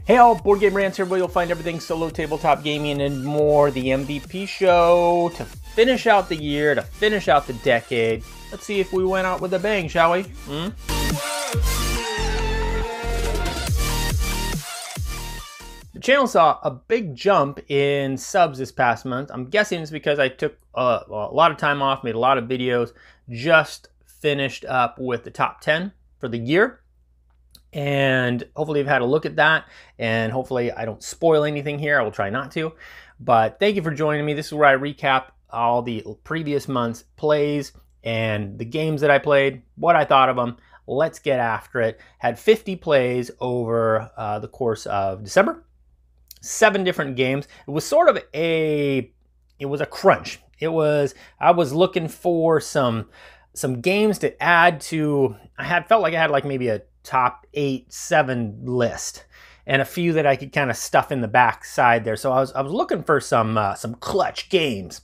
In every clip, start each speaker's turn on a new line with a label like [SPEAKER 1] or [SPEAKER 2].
[SPEAKER 1] Hey all, Board Game Rants here, where you'll find everything solo tabletop gaming and more. The MVP show to finish out the year, to finish out the decade. Let's see if we went out with a bang, shall we? The channel saw a big jump in subs this past month. I'm guessing it's because I took a lot of time off, made a lot of videos, just finished up with the top 10 for the year. And hopefully you've had a look at that, and hopefully I don't spoil anything here. I will try not to. But thank you for joining me. This is where I recap all the previous month's plays and the games that I played, what I thought of them. Let's get after it. Had 50 plays over the course of December. 7 different games. It was sort of a crunch. I was looking for some games to add to. Felt like I had like maybe a top 8-7 list, and a few that I could kind of stuff in the back side there. So I was looking for some clutch games.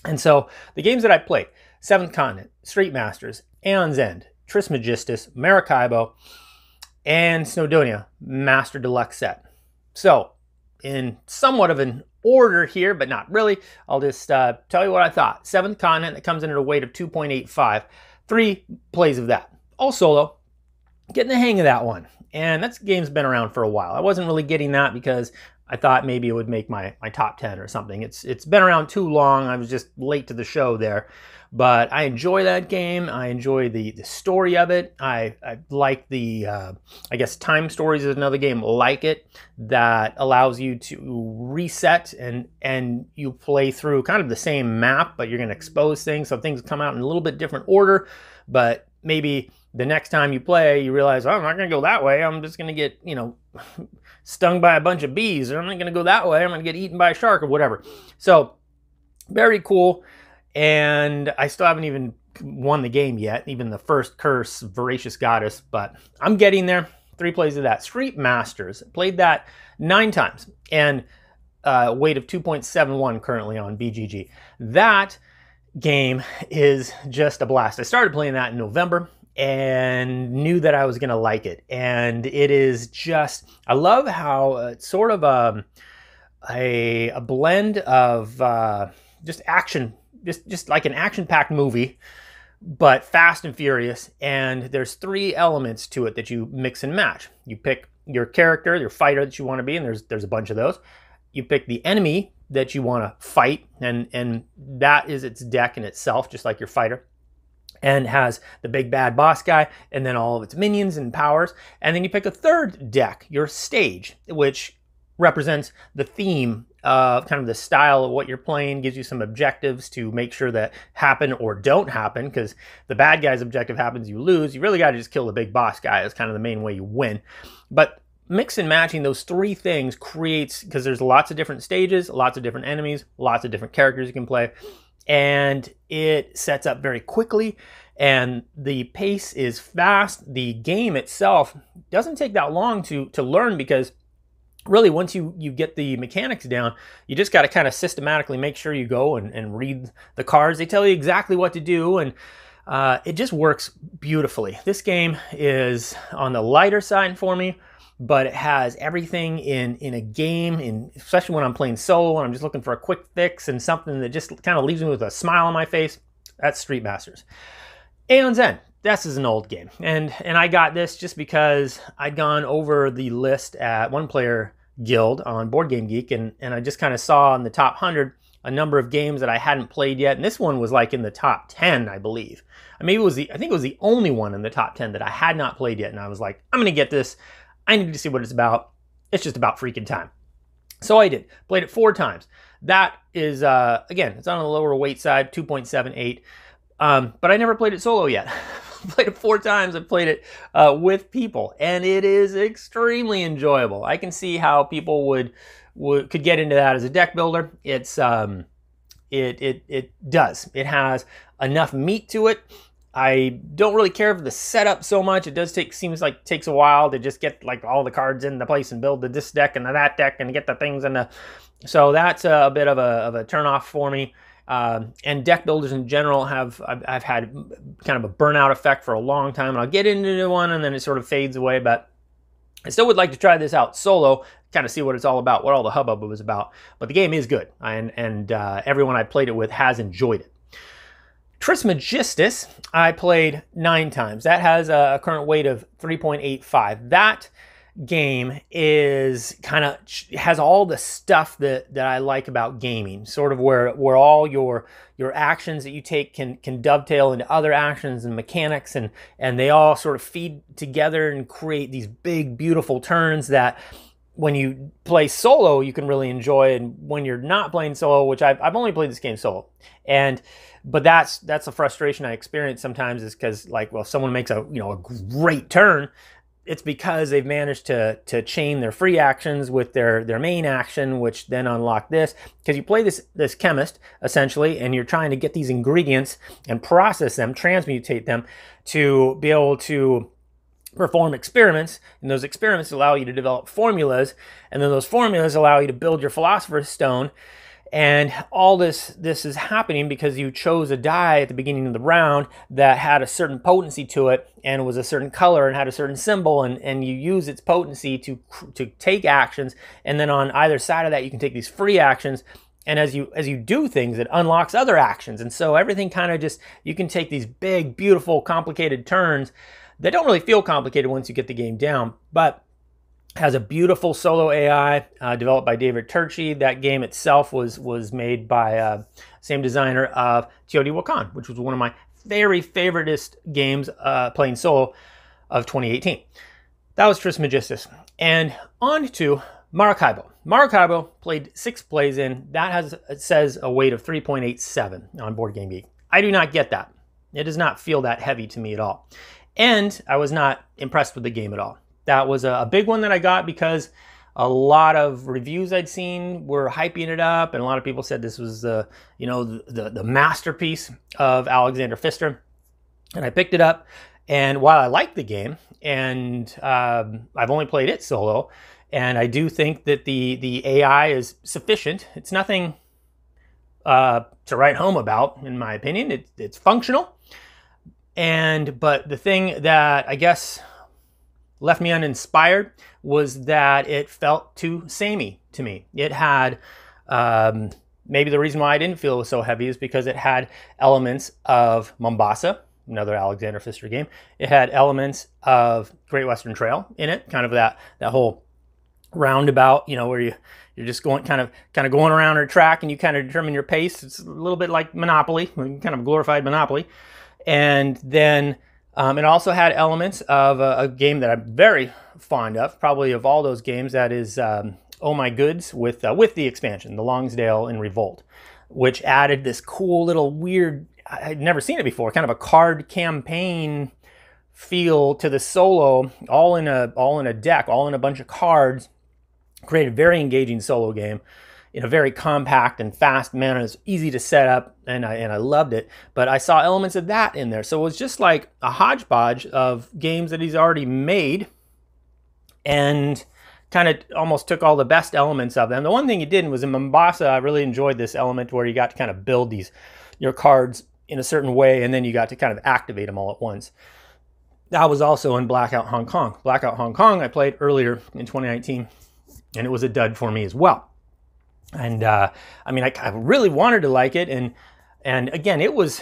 [SPEAKER 1] And so the games that I played: Seventh Continent, Street Masters, Aeon's End, Trismegistus, Maracaibo, and Snowdonia Master Deluxe Set. So in somewhat of an order here, but not really, I'll just tell you what I thought. Seventh Continent, that comes in at a weight of 2.85. 3 plays of that, all solo. Getting the hang of that one. And that game's been around for a while. I wasn't really getting that because I thought maybe it would make my top 10 or something. It's been around too long. I was just late to the show there. But I enjoy that game. I enjoy the story of it. I like the, I guess Time Stories is another game like it that allows you to reset and you play through kind of the same map, but you're going to expose things. So things come out in a little bit different order, but maybe the next time you play, you realize, oh, I'm not going to go that way. I'm just going to get, stung by a bunch of bees. Or I'm not going to go that way. I'm going to get eaten by a shark or whatever. So very cool. And I still haven't even won the game yet, even the first curse, Voracious Goddess. But I'm getting there. 3 plays of that. Street Masters. Played that 9 times. And weight of 2.71 currently on BGG. That game is just a blast. I started playing that in November and knew that I was going to like it. And it is just, I love how it's sort of a blend of just action, just like an action-packed movie, but fast and furious. And there's 3 elements to it that you mix and match. You pick your character, your fighter that you want to be, and there's a bunch of those. You pick the enemy that you want to fight, and that is its deck in itself, just like your fighter. And has the big bad boss guy, and then all of its minions and powers. And then you pick a third deck, your stage, which represents the theme of kind of the style of what you're playing, gives you some objectives to make sure that happen or don't happen, because the bad guy's objective happens, you lose. You really got to just kill the big boss guy. That's kind of the main way you win. But mix and matching those 3 things creates, because there's lots of different stages, lots of different enemies, lots of different characters you can play. And it sets up very quickly, and the pace is fast. The game itself doesn't take that long to learn, because really once you get the mechanics down, you just got to kind of systematically make sure you go and read the cards. They tell you exactly what to do, and it just works beautifully. This game is on the lighter side for me, but it has everything in a game, especially when I'm playing solo and I'm just looking for a quick fix and something that just kind of leaves me with a smile on my face. That's Street Masters. Aeon's End. This is an old game. And I got this just because I'd gone over the list at One Player Guild on Board Game Geek, and I just kind of saw in the top 100 a number of games that I hadn't played yet. And this one was like in the top 10, I believe. I think it was the only one in the top 10 that I had not played yet. And I was like, I'm going to get this. I need to see what it's about. It's just about freaking time. So I did. Played it 4 times. That is, again, it's on the lower weight side, 2.78. But I never played it solo yet. Played it 4 times. I played it with people, and it is extremely enjoyable. I can see how people could get into that as a deck builder. It's it does. It has enough meat to it. I don't really care for the setup so much. It does seems like it takes a while to just get like all the cards into place and build this deck and that deck and get the things in the. So that's a bit of a turnoff for me. And deck builders in general I've had kind of a burnout effect for a long time, and I'll get into one and then it sort of fades away. But I still would like to try this out solo, kind of see what it's all about, what all the hubbub was about. But the game is good, and everyone I played it with has enjoyed it. Trismegistus, I played 9 times. That has a current weight of 3.85. That game is has all the stuff that I like about gaming, sort of where all your actions that you take can dovetail into other actions and mechanics, and they all sort of feed together and create these big, beautiful turns that when you play solo, you can really enjoy, and when you're not playing solo, which I've only played this game solo, but that's a frustration I experience sometimes, is because, like, well, if someone makes a great turn, it's because they've managed to chain their free actions with their main action, which then unlock this. Because you play this chemist, essentially, and you're trying to get these ingredients and process them, transmutate them, to be able to perform experiments, and those experiments allow you to develop formulas, and then those formulas allow you to build your Philosopher's Stone. And all this is happening because you chose a die at the beginning of the round that had a certain potency to it, and was a certain color and had a certain symbol, and you use its potency to take actions, and then on either side of that you can take these free actions, and as you do things, it unlocks other actions. And so everything kind of just, you can take these big, beautiful, complicated turns that don't really feel complicated once you get the game down, but has a beautiful solo AI developed by David Turczi. That game itself was made by same designer of Teotihuacan, which was one of my very favoriteest games playing solo of 2018. That was Trismegistus. And on to Maracaibo. Maracaibo played 6 plays in. That it says a weight of 3.87 on Board Game Geek. I do not get that. It does not feel that heavy to me at all. And I was not impressed with the game at all. That was a big one that I got because a lot of reviews I'd seen were hyping it up, and a lot of people said this was the masterpiece of Alexander Pfister. And I picked it up, and while I like the game, and I've only played it solo, and I do think that the AI is sufficient. It's nothing to write home about, in my opinion. It's functional. But the thing that I guess left me uninspired was that it felt too samey to me. It had, maybe the reason why I didn't feel it was so heavy is because it had elements of Mombasa, another Alexander Pfister game. It had elements of Great Western Trail in it, kind of that whole roundabout, where you're just going kind of going around a track, and you kind of determine your pace. It's a little bit like Monopoly, kind of glorified Monopoly. And then it also had elements of a game that I'm very fond of, probably of all those games. That is Oh My Goods with the expansion, the Longsdale and Revolt, which added this cool little weird, I'd never seen it before, kind of a card campaign feel to the solo, all in a deck, all in a bunch of cards. Created a very engaging solo game in a very compact and fast manner. It's easy to set up, and I loved it. But I saw elements of that in there. So it was just like a hodgepodge of games that he's already made, and kind of almost took all the best elements of them. The one thing he did was in Mombasa, I really enjoyed this element where you got to kind of build your cards in a certain way, and then you got to kind of activate them all at once. That was also in Blackout Hong Kong. Blackout Hong Kong I played earlier in 2019, and it was a dud for me as well. And I really wanted to like it, and again, it was,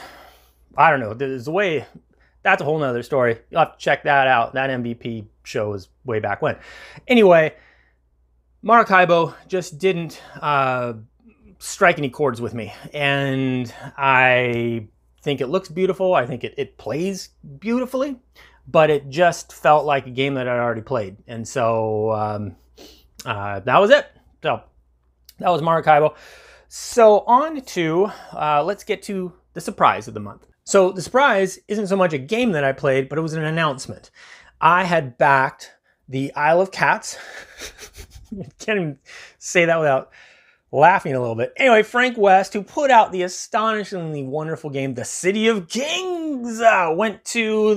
[SPEAKER 1] I don't know, there's a way, that's a whole nother story. You'll have to check that out. That MVP show was way back when. Anyway, Maracaibo just didn't strike any chords with me, and I think it looks beautiful. I think it plays beautifully, but it just felt like a game that I'd already played, and so that was it. So that was Maracaibo. So on to, let's get to the surprise of the month. So the surprise isn't so much a game that I played, but it was an announcement. I had backed the Isle of Cats. Can't even say that without laughing a little bit. Anyway, Frank West, who put out the astonishingly wonderful game, The City of Kings, went to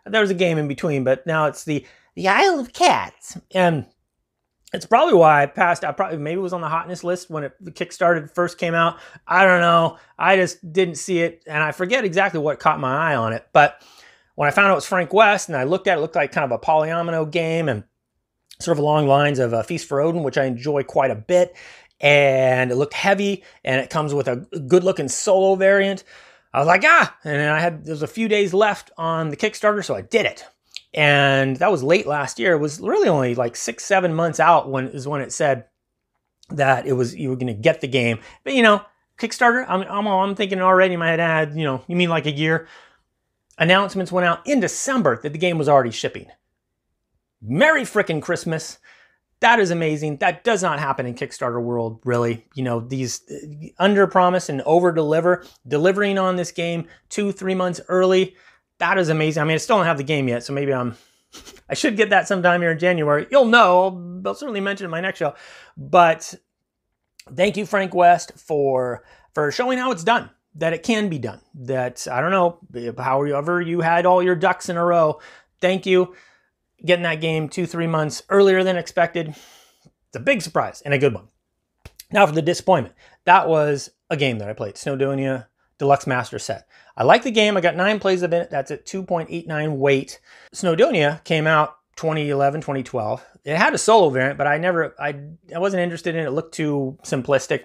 [SPEAKER 1] there was a game in between, but now it's the Isle of Cats. And it's probably why I passed out. Maybe it was on the hotness list when the Kickstarter first came out. I don't know. I just didn't see it, and I forget exactly what caught my eye on it. But when I found out it was Frank West, and I looked at it, it looked like kind of a polyomino game, and sort of along lines of Feast for Odin, which I enjoy quite a bit. And it looked heavy, and it comes with a good-looking solo variant. I was like, and then there was a few days left on the Kickstarter, so I did it. And that was late last year. It was really only like 6-7 months out when it said that you were going to get the game. But Kickstarter, I'm thinking already in my head, you mean like a year? Announcements went out in December that the game was already shipping. Merry frickin' Christmas. That is amazing. That does not happen in Kickstarter world, really. These under promise and over deliver, delivering on this game 2-3 months early. That is amazing. I mean, I still don't have the game yet, so maybe I should get that sometime here in January. You'll know. I'll certainly mention it in my next show. But thank you, Frank West, for showing how it's done, that it can be done. That, I don't know, however you had all your ducks in a row. Thank you. Getting that game 2-3 months earlier than expected. It's a big surprise and a good one. Now for the disappointment. That was a game that I played, Snowdonia Deluxe Master Set. I like the game. I got 9 plays of it. That's at 2.89 weight. Snowdonia came out 2011, 2012. It had a solo variant, but I wasn't interested in it. It looked too simplistic.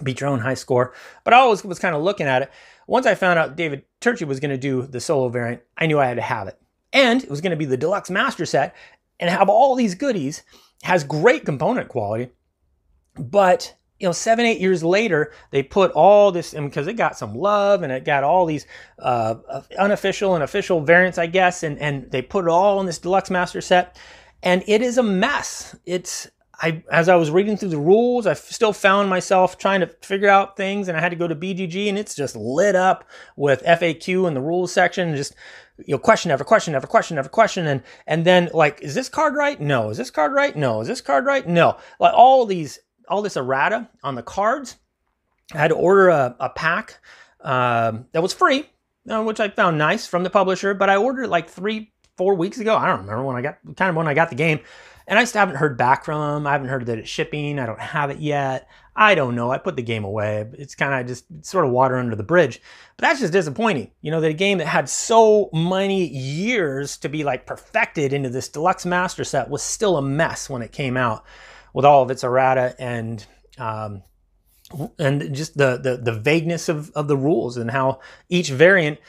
[SPEAKER 1] Beat your own high score. But I always was kind of looking at it. Once I found out David Turczi was going to do the solo variant, I knew I had to have it. And it was going to be the Deluxe Master Set and have all these goodies. It has great component quality. But, 7-8 years later, they put all this, and because it got some love and it got all these unofficial and official variants, I guess, and they put it all in this Deluxe Master Set. And it is a mess. As I was reading through the rules, I still found myself trying to figure out things, and I had to go to BGG, and it's just lit up with FAQ in the rules section, and just question after question after question after question, and then like, is this card right? No. Is this card right? No. Is this card right? No. Like all this errata on the cards. I had to order a pack that was free, which I found nice from the publisher, but I ordered it like 3-4 weeks ago. I don't remember when I got the game. And I still haven't heard back from them. I haven't heard that it's shipping. I don't have it yet. I don't know. I put the game away. It's kind of just sort of water under the bridge. But that's just disappointing. That a game that had so many years to be like perfected into this Deluxe Master Set was still a mess when it came out with all of its errata and just the vagueness of the rules and how each variant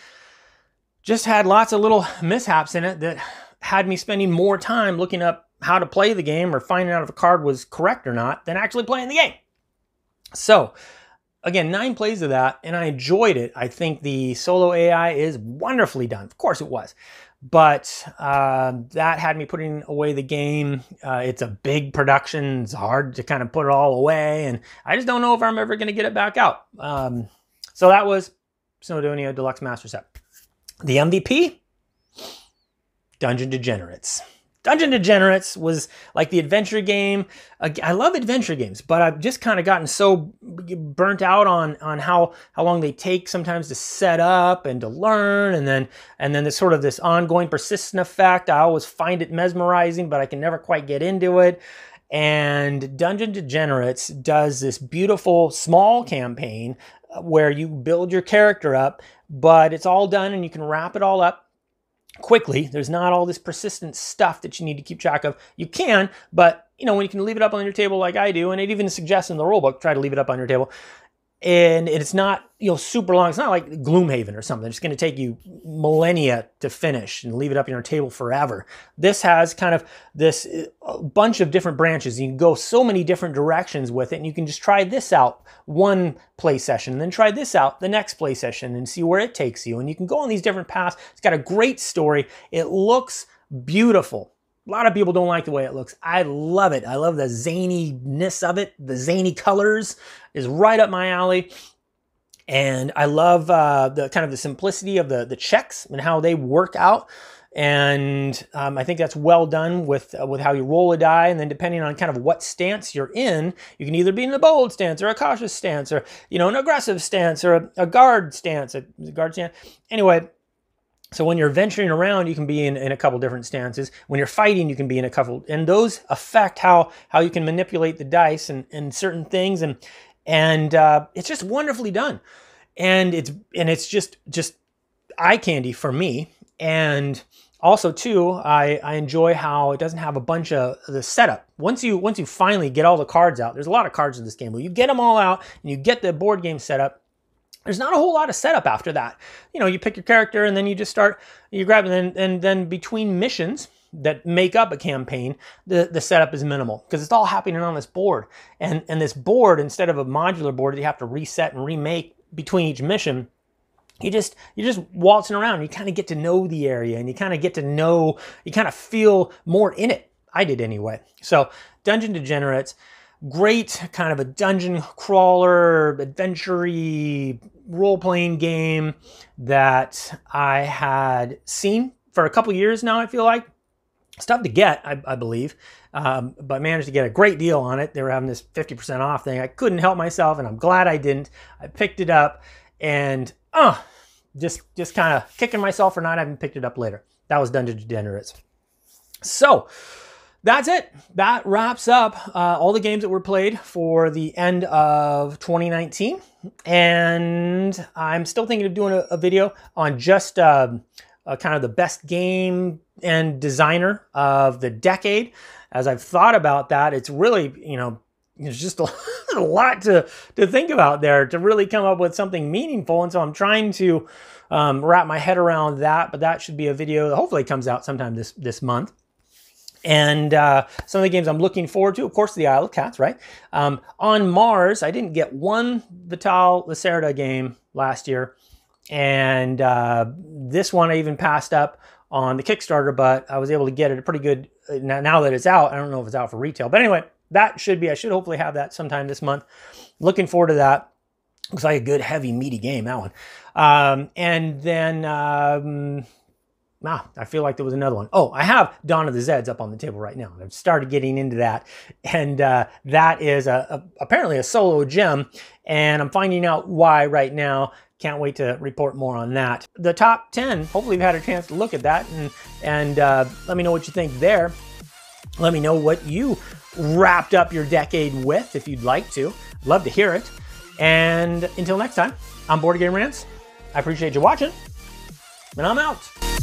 [SPEAKER 1] just had lots of little mishaps in it that had me spending more time looking up how to play the game or finding out if a card was correct or not than actually playing the game. So again, 9 plays of that, and I enjoyed it. I think the solo AI is wonderfully done. Of course it was. But that had me putting away the game. It's a big production. It's hard to kind of put it all away, and I just don't know if I'm ever going to get it back out. So that was Snowdonia Deluxe Master Set. The MVP? Dungeon Degenerates. Dungeon Degenerates was like the adventure game. I love adventure games, but I've just kind of gotten so burnt out on how long they take sometimes to set up and to learn, and then there's sort of this ongoing persistent effect. I always find it mesmerizing, but I can never quite get into it. And Dungeon Degenerates does this beautiful small campaign where you build your character up, but it's all done and you can wrap it all up quickly. There's not all this persistent stuff that you need to keep track of. You can, but when you can leave it up on your table like I do, and it even suggests in the rulebook, try to leave it up on your table. And it's not, super long. It's not like Gloomhaven or something. It's going to take you millennia to finish and leave it up on your table forever. This has kind of this bunch of different branches. You can go so many different directions with it, and you can just try this out one play session, and then try this out the next play session and see where it takes you. And you can go on these different paths. It's got a great story. It looks beautiful. A lot of people don't like the way it looks. I love it. I love the zaniness of it. The zany colors is right up my alley. And I love the kind of the simplicity of the checks and how they work out. And I think that's well done with how you roll a die. And then depending on kind of what stance you're in, you can either be in a bold stance or a cautious stance or, an aggressive stance or a guard stance. Anyway, so when you're venturing around, you can be in a couple different stances. When you're fighting, you can be in a couple, and those affect how you can manipulate the dice and certain things, and it's just wonderfully done, and it's just eye candy for me. And Also, too, I enjoy how it doesn't have a bunch of the setup. Once you finally get all the cards out, there's a lot of cards in this game, but you get them all out and you get the board game setup, there's not a whole lot of setup after that. You know, you pick your character and then you just start, you grab it, and then between missions that make up a campaign, the setup is minimal because it's all happening on this board. And this board, instead of a modular board that you have to reset and remake between each mission, you're just waltzing around. You kind of get to know the area, and you kind of get to know, you kind of feel more in it. I did anyway. So Dungeon Degenerates, great kind of a dungeon crawler, adventure-y, role-playing game that I had seen for a couple years now, I feel like. It's tough to get, I believe, but managed to get a great deal on it. They were having this 50% off thing. I couldn't help myself, and I'm glad I didn't. I picked it up, and just kind of kicking myself for not having picked it up later. That was Dungeon Degenerates. So that's it. That wraps up all the games that were played for the end of 2019. And I'm still thinking of doing a video on just kind of the best game and designer of the decade. As I've thought about that, it's really, you know, there's just a lot to think about there to really come up with something meaningful. And so I'm trying to wrap my head around that, but that should be a video that hopefully comes out sometime this month. And some of the games I'm looking forward to, of course, the Isle of Cats, right? On Mars, I didn't get one Vital Lacerda game last year. And this one I even passed up on the Kickstarter, but I was able to get it a pretty good, now that it's out. I don't know if it's out for retail, but anyway, that should be, I should hopefully have that sometime this month. Looking forward to that. Looks like a good, heavy, meaty game, that one. And then, I feel like there was another one. Oh, I have Dawn of the Zeds up on the table right now. I've started getting into that. And that is apparently a solo gem. And I'm finding out why right now. Can't wait to report more on that. The top 10, hopefully you've had a chance to look at that and let me know what you think there. Let me know what you wrapped up your decade with, if you'd like to. Love to hear it. And until next time, I'm Board Game Rants. I appreciate you watching, and I'm out.